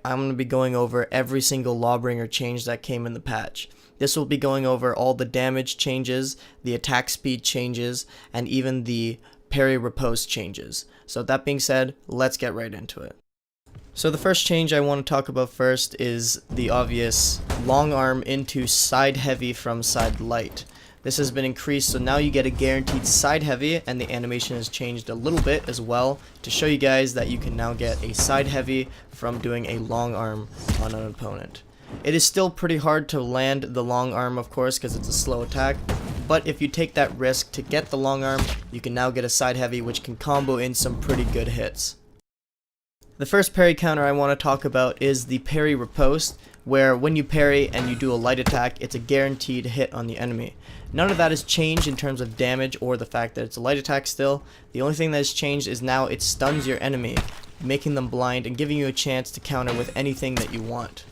I'm going to be going over every single Lawbringer change that came in the patch. This will be going over all the damage changes, the attack speed changes, and even the parry riposte changes. So that being said, let's get right into it. So the first change I want to talk about first is the obvious long arm into side heavy from side light. This has been increased, so now you get a guaranteed side heavy, and the animation has changed a little bit as well to show you guys that you can now get a side heavy from doing a long arm on an opponent. It is still pretty hard to land the long arm, of course, because it's a slow attack, but if you take that risk to get the long arm, you can now get a side heavy which can combo in some pretty good hits. The first parry counter I want to talk about is the parry riposte, where when you parry and you do a light attack, it's a guaranteed hit on the enemy. None of that has changed in terms of damage or the fact that it's a light attack still. The only thing that has changed is now it stuns your enemy, making them blind and giving you a chance to counter with anything that you want.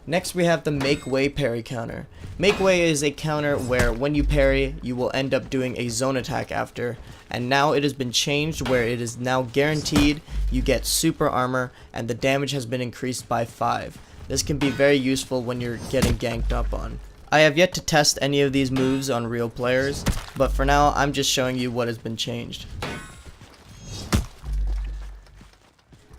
Next we have the make way parry counter. Make way is a counter where when you parry, you will end up doing a zone attack after, and now it has been changed where it is now guaranteed you get super armor and the damage has been increased by 5. This can be very useful when you're getting ganked up on. I have yet to test any of these moves on real players, but for now I'm just showing you what has been changed.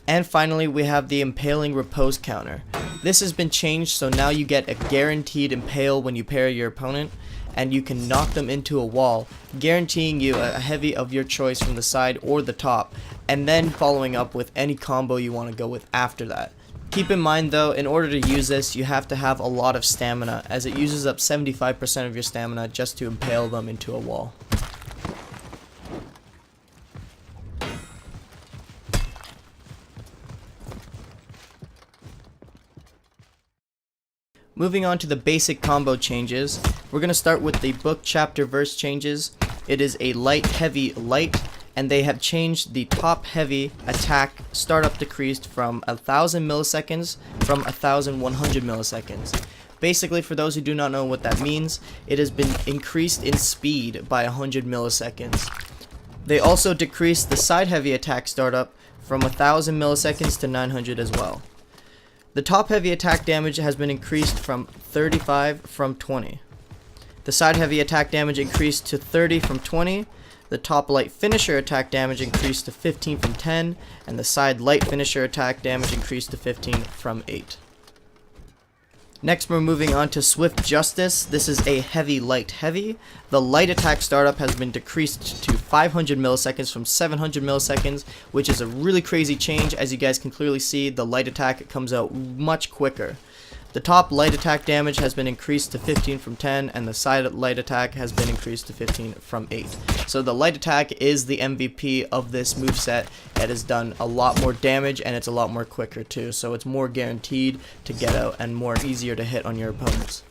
And finally we have the impaling riposte counter. This has been changed, so now you get a guaranteed impale when you parry your opponent, and you can knock them into a wall, guaranteeing you a heavy of your choice from the side or the top, and then following up with any combo you want to go with after that. Keep in mind though, in order to use this, you have to have a lot of stamina, as it uses up 75% of your stamina just to impale them into a wall. Moving on to the basic combo changes, we're going to start with the book chapter verse changes. It is a light heavy light, and they have changed the top heavy attack startup decreased from 1000 milliseconds from 1100 milliseconds. Basically, for those who do not know what that means, it has been increased in speed by 100 milliseconds. They also decreased the side heavy attack startup from 1000 milliseconds to 900 as well. The top heavy attack damage has been increased from 35 from 20. The side heavy attack damage increased to 30 from 20. The top light finisher attack damage increased to 15 from 10. And the side light finisher attack damage increased to 15 from 8. Next we're moving on to Swift Justice. This is a heavy light heavy. The light attack startup has been decreased to 500 milliseconds from 700 milliseconds, which is a really crazy change. As you guys can clearly see, the light attack comes out much quicker. The top light attack damage has been increased to 15 from 10, and the side light attack has been increased to 15 from 8. So the light attack is the MVP of this moveset. It has done a lot more damage, and it's a lot more quicker too, so it's more guaranteed to get out and more easier to hit on your opponents.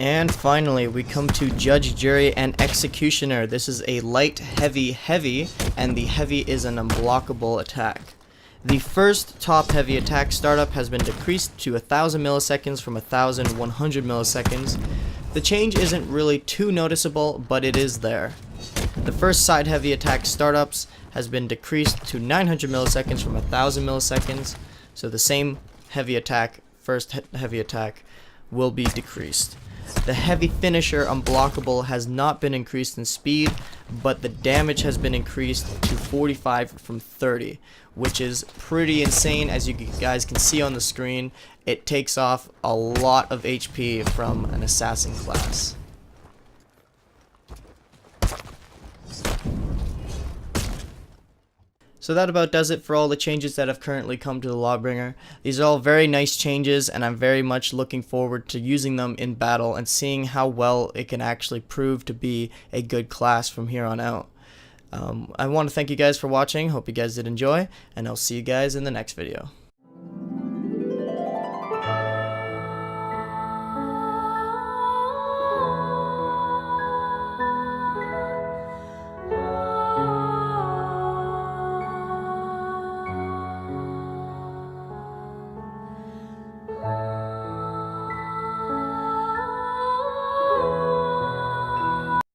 And finally, we come to Judge, Jury, and Executioner. This is a light, heavy, heavy, and the heavy is an unblockable attack. The first top heavy attack startup has been decreased to 1000 milliseconds from 1100 milliseconds. The change isn't really too noticeable, but it is there. The first side heavy attack startups has been decreased to 900 milliseconds from 1000 milliseconds. So the same heavy attack, first heavy attack, will be decreased. The heavy finisher unblockable has not been increased in speed, but the damage has been increased to 45 from 30, which is pretty insane. As you guys can see on the screen, it takes off a lot of HP from an assassin class. So that about does it for all the changes that have currently come to the Lawbringer. These are all very nice changes, and I'm very much looking forward to using them in battle and seeing how well it can actually prove to be a good class from here on out. I want to thank you guys for watching. Hope you guys did enjoy, and I'll see you guys in the next video.